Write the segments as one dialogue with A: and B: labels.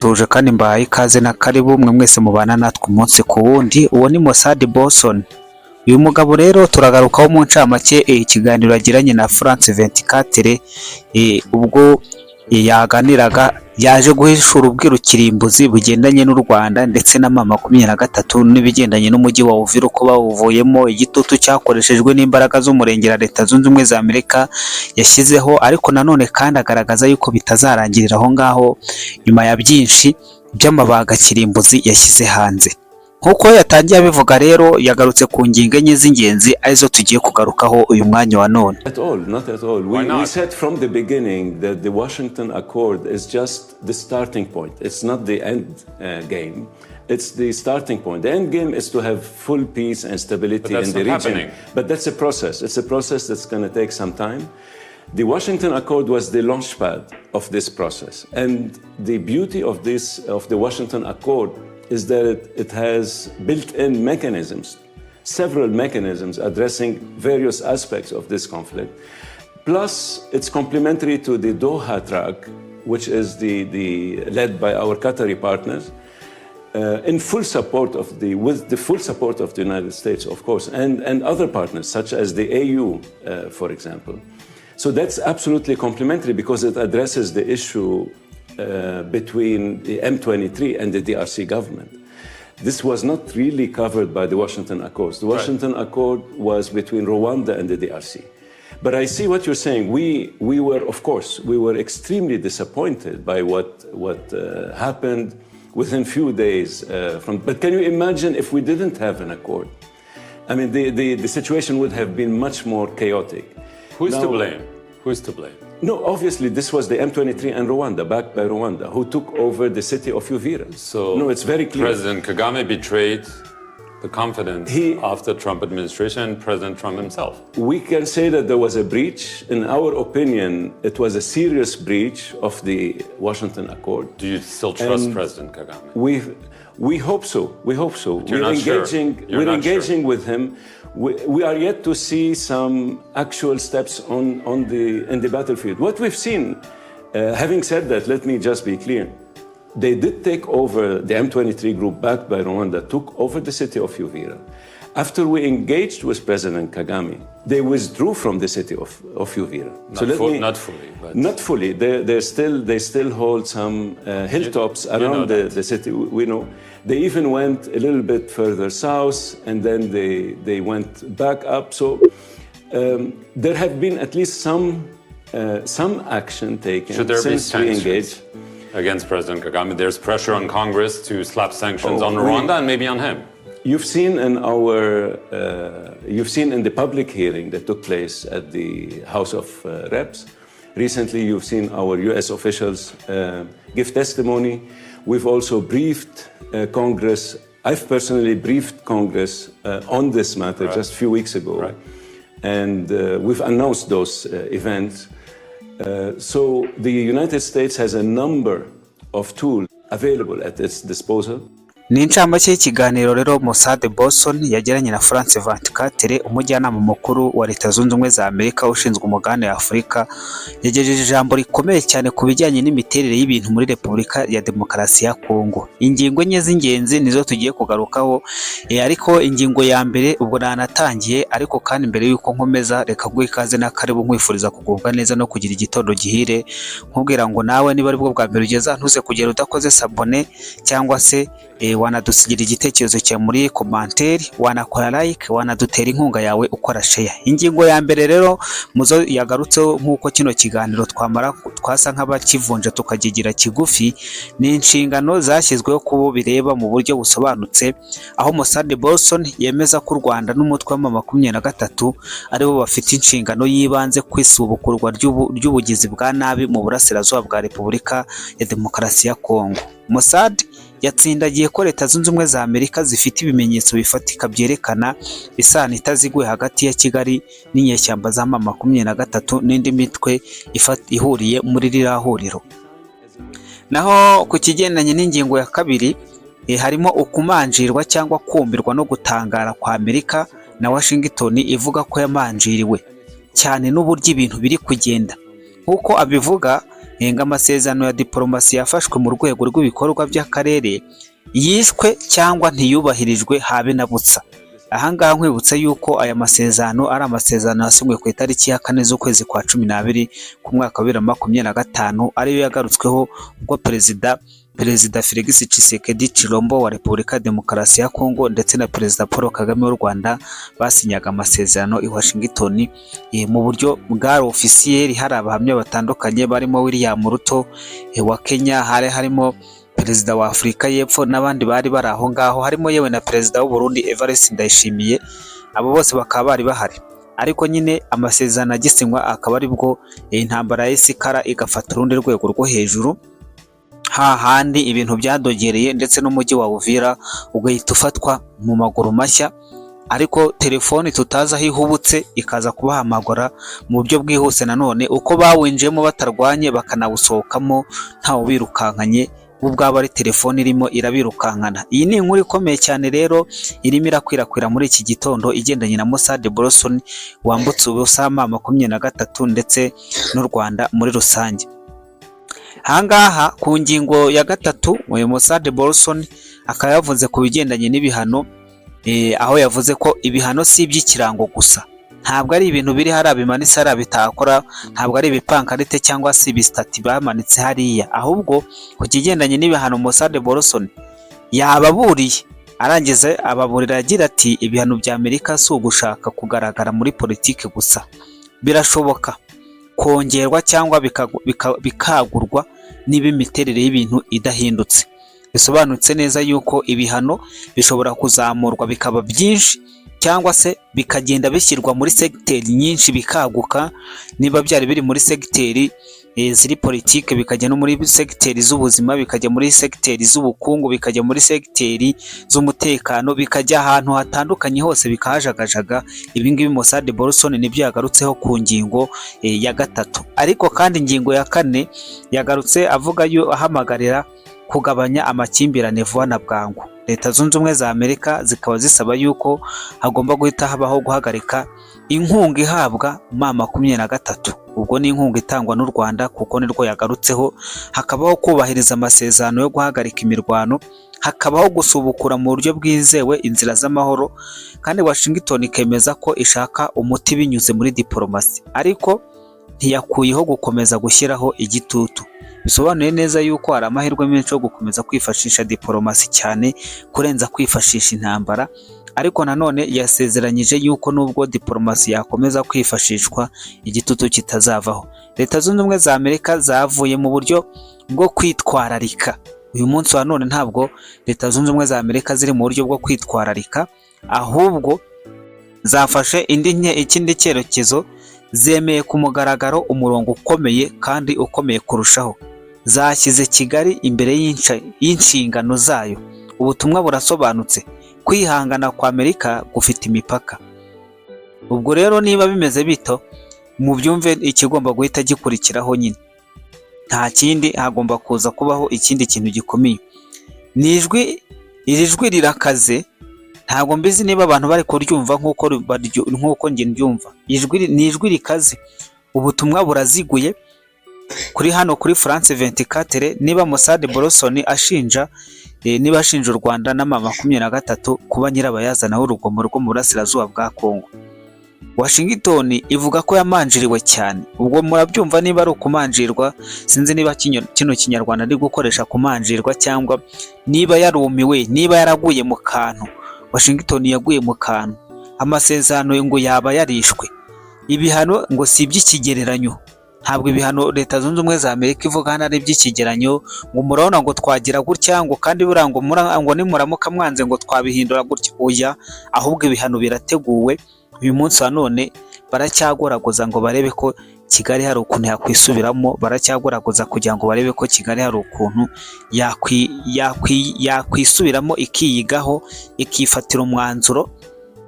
A: Tuje kandi mbahaye ikaze na karibu mwe mwese mubana natwe umunsi ku wundi. Uwo ni Mossad Bolson. Uyu mugabo rero turagarukaho mu ncamake ikiganiro yagiranye na France 24 ubwo yaganiraga yaje guhishura ubwirukirimbuzi bugendanye n'u Rwanda ndetse na mama 23 n'ibigendanye n'umujyi wa Uvira ko bawuvuyemo igitutu cyakoreshejwe n'imbaraga z'umurengera Leta Zunze Ubumwe za Amerika yashyizeho, ariko nanone kandi agaragaza yuko bitazarangirira aho ngaho nyuma ya byinshi by'amabaga kirimbuzi yashyize hanze. Nkuko yatangiye abivuga rero yagarutse ku ngingo enye z'ingenzi arizo tugiye kugarukaho uyu mwanya wa none.
B: Not at all. We said from the beginning that the Washington Accord is just the starting point. It's not the end game. It's the starting point. The end game is to have full peace and stability in the region. Happening. But that's a process. It's a process that's going to take some time. The Washington Accord was the launchpad of this process. And the beauty of the Washington Accord is that it has built-in mechanisms, several mechanisms addressing various aspects of this conflict. Plus, it's complementary to the Doha track, which is led by our Qatari partners, in full support with the full support of the United States, of course, and other partners such as the AU, for example. So that's absolutely complementary because it addresses the issue between the M23 and the DRC government. This was not really covered by the Washington Accords. The Washington Accord was between Rwanda and the DRC. But I see what you're saying. We were extremely disappointed by what happened within few days. But can you imagine if we didn't have an accord? I mean, the situation would have been much more chaotic.
C: Who's to blame? Who's to blame?
B: No, obviously, this was the M23 and Rwanda, backed by Rwanda, who took over the city of Uvira.
C: So
B: no, it's very clear.
C: President Kagame betrayed the confidence of the Trump administration and President Trump himself.
B: We can say that there was a breach. In our opinion, it was a serious breach of the Washington Accord.
C: Do you still trust President Kagame?
B: We hope so. We hope so.
C: We're
B: engaging with him. We are yet to see some actual steps in the battlefield. What we've seen, having said that, let me just be clear. They did take over, the M23 group backed by Rwanda took over the city of Uvira. After we engaged with President Kagame, they withdrew from the city of Uvira. Not fully. They still hold some hilltops around the city. We know. They even went a little bit further south, and then they went back up. So there have been at least some action taken since we engaged.
C: Against President Kagame, there's pressure on Congress to slap sanctions on Rwanda and maybe on him.
B: You've seen in the public hearing that took place at the House of Reps. Recently, you've seen our U.S. officials give testimony. We've also briefed Congress. I've personally briefed Congress on this matter just a few weeks ago. And we've announced those events. So the United States has a number of tools available at its disposal.
A: Ni incamake y'ikiganiro rero Mossad Bolson yagiranye na France 24 umujyanama mukuru wa Leta Zunze Ubumwe za Amerika ushinzwe umugabane wa Afurika. Yagejeje ijambo rikomeye cyane ku bijyanye n'imiterere y'ibintu muri Repubulika ya Demokarasi ya Kongo. Ingingo enye z'ingenzi nizo tugiye kugarukaho, ariko ingingo ya mbere ubwo nanatangiye, ariko kandi mbere yuko nkomeza reka guha ikaze na karibu nkwifuriza kugubwa neza no kugira igitondo gihire, nkubwira ngo nawe niba ari bwo bwa mbere ugeza ntuze kugera udakoze sabone cyangwa se wanadusigira igitekerezo cya muri commentaire, wanakora like, wanadutera inkunga yawe ukora share. Ingingo ya mbere rero muzo yagarutseho nk'uko kino kiganiro twasa nk'abakivunja tukagigira kigufi, ni inshingano zashyizweho kubo bireba mu buryo busobanutse, aho Mossad Bolson yemeza ko u Rwanda n'umutwe wa 23 aribo bafite inshingano yibanze kwisubukurwa ry'ubugizi bwa nabi mu burasirazuba bwa Repubulika ya Demokarasi ya Kongo. Mossad yatsindagiye ko Leta Zunze Ubumwe za Amerika zifite ibimenyetso bifatika byerekana isano itaziguye hagati ya Kigali n'inyeshyamba za mama 23 n'indi mitwe ihuriye muri rirahuriro. Naho ku kigendanye n'ingingo ya kabiri harimo ukumanjirwa cyangwa kumbirwa no gutangara kwa Amerika na Washington ivuga ko yamanjiriwe cyane n'uburyo ibintu biri kugenda. Nkuko abivuga amasezerano ya diplomasi yafashwe mu rwego rw'ibikorwa by'akarere yishwe cyangwa ntiyubahirijwe habe na butsa. Ahangaha nkwibutsa yuko aya masezerano ari amasezerano yasinywe ku itariki ya 4 z'ukwezi kwa 12 ku mwaka wa 2025, ariyo yagarutsweho ubwo Perezida Felix Tshisekedi Tshilombo wa Repubulika ya Demokarasi ya Kongo ndetse na Perezida Paul Kagame w'u Rwanda basinyaga amasezerano i Washington mu buryo bwa officiel. Hari abahamya batandukanye barimo William Ruto wa Kenya, harimo Perezida wa Afurika y'Epfo n'abandi bari bari aho ngaho, harimo yewe na Perezida w'u Burundi Evariste Ndayishimiye. Abo bose bakaba bari bahari, ariko nyine amasezerano agisinywa akaba ari bwo intambara y'Isikara igafata urundi rwego rwo hejuru, hahandi ibintu byadogereye ndetse n'umujyi wa Uvira ugahita ufatwa mu maguru mashya, ariko telefoni tutazi aho ihubutse ikaza kubahamagara mu buryo bwihuse. Nanone uko bawinjiyemo batarwanye bakanawusohokamo ntawe birukankanye, ubwabo ari telefoni irimo irabirukankana. Iyi ni inkuru ikomeye cyane rero irimo irakwirakwira muri iki gitondo igendanye na Mossad Bolson wambutse ubusama 23 ndetse n'u Rwanda muri rusange. Ahangaha ku ngingo ya 3 uyu Mossad Bolson akaba yavuze ku bigendanye n'ibihano, aho yavuze ko ibihano si iby'ikirango gusa, ntabwo ari ibintu biri hari abimanitse hari bitakora, ntabwo ari ibipankarite cyangwa se ibistati bamanitse hariya, ahubwo ku kigendanye n'ibihano Mossad Bolson yababuriye, arangiza ababurira agira ati ibihano bya Amerika si ugushaka kugaragara muri politiki gusa, birashoboka kongerwa cyangwa bikagurwa niba imiterere y'ibintu idahindutse. Bisobanutse neza yuko ibihano bishobora kuzamurwa bikaba byinshi cyangwa se bikagenda bishyirwa muri segiteri nyinshi bikaguka, niba byari biri muri segiteri ziri politike bikajya no muri segiteri z'ubuzima, bikajya muri segiteri z'ubukungu, bikajya muri segiteri z'umutekano, bikajya ahantu hatandukanye hose bikahajagajaga. Ibingibi Mossad Bolson nibyo yagarutseho ku ngingo ya 3, ariko kandi ingingo ya 4 yagarutse avuga ahamagarira kugabanya amakimbirane vuba na bwangu. Leta Zunze Ubumwe za Amerika zikaba zisaba yuko hagomba guhita habaho guhagarika inkunga ihabwa M23, ubwo ni inkunga itangwa n'u Rwanda kuko nirwo yagarutseho. Hakabaho kubahiriza amasezerano yo guhagarika imirwano, hakabaho gusubukura mu buryo bwizewe inzira z'amahoro, kandi Washington ikemeza ko ishaka umuti binyuze muri diplomasi, ariko ntiyakuyeho gukomeza gushyiraho igitutu. Bisobanuye neza yuko hari amahirwe menshi yo gukomeza kwifashisha diplomasi cyane kurenza kwifashisha intambara, ariko nanone yasezeranyije yuko nubwo diplomasi yakomeza kwifashishwa igitutu kitazavaho. Leta Zunze Ubumwe za Amerika zavuye mu buryo bwo kwitwararika. Uyu munsi wa none ntabwo Leta Zunze Ubumwe za Amerika ziri mu buryo bwo kwitwararika, ahubwo zafashe ikindi cyerekezo, zemeye ku mugaragaro umurongo ukomeye kandi ukomeye kurushaho. Zashyize Kigali imbere y'inshingano zayo. Ubutumwa burasobanutse: kwihangana kwa Amerika gufite imipaka. Ubwo rero niba bimeze bito, mu byumve ikigomba guhita gikurikiraho nyine, nta kindi, hagomba kuza kubaho ikindi kintu gikomeye. Iri jwi rirakaze, ntabwo mbizi niba abantu bari kuryumva nk'uko njye ndyumva. Ni ijwi rikaze, ubutumwa buraziguye kuri France 24. Niba Mossad Bolson ashinja u Rwanda na M23 kuba nyirabayazana w'urugomo rwo mu burasirazuba bwa Kongo, Washington ivuga ko yamanjiriwe cyane. Ubwo murabyumva niba ari ukumanjirwa, sinzi niba kino kinyarwanda ari gukoresha kumanjirwa cyangwa niba yarumiwe, niba yaraguye mu kantu. Washington yaguye mu kantu. Amasezerano ngo yaba yarishwe. Ibihano ngo si iby'ikigereranyo. Ntabwo ibihano Leta Zunze Ubumwe za Amerika ivuga hano ari iby'ikigereranyo, ngo murabona ngo twagira gutya, ngo kandi ngo nimuramuka mwanze ngo twabihindura gutya. Oya, ahubwo ibihano birateguwe. Uyu munsi wa none baracyagoragoza ngo barebe ko Kigali hari ukuntu yakwisubiramo, baracyagoragoza kugira ngo barebe ko Kigali hari ukuntu yakwisubiramo, ikiyigaho, ikifatira umwanzuro,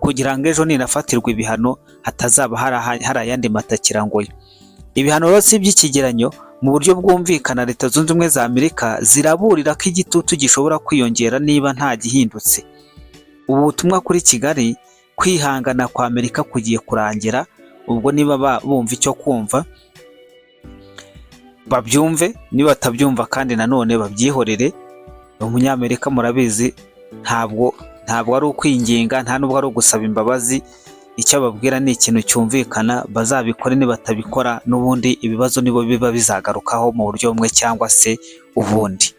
A: kugira ngo ejo ninafatirwa ibihano hatazaba hari ayandi matakirangoye. Ibihano rero si iby'ikigeranyo. Mu buryo bwumvikana, Leta Zunze Ubumwe za Amerika ziraburira ko igitutu gishobora kwiyongera niba nta gihindutse. Ubu butumwa kuri Kigali, kwihangana kwa Amerika kugiye kurangira. Ubwo niba bumva icyo kumva, babyumve, niba batabyumva kandi nanone babyihorere. Umunyamerika murabizi ntabwo ari ukwinginga, nta nubwo ari ugusaba imbabazi. Icyo babwira ni ikintu cyumvikana, bazabikore, nibatabikora n'ubundi ibibazo nibo biba bizagarukaho mu buryo bumwe cyangwa se ubundi.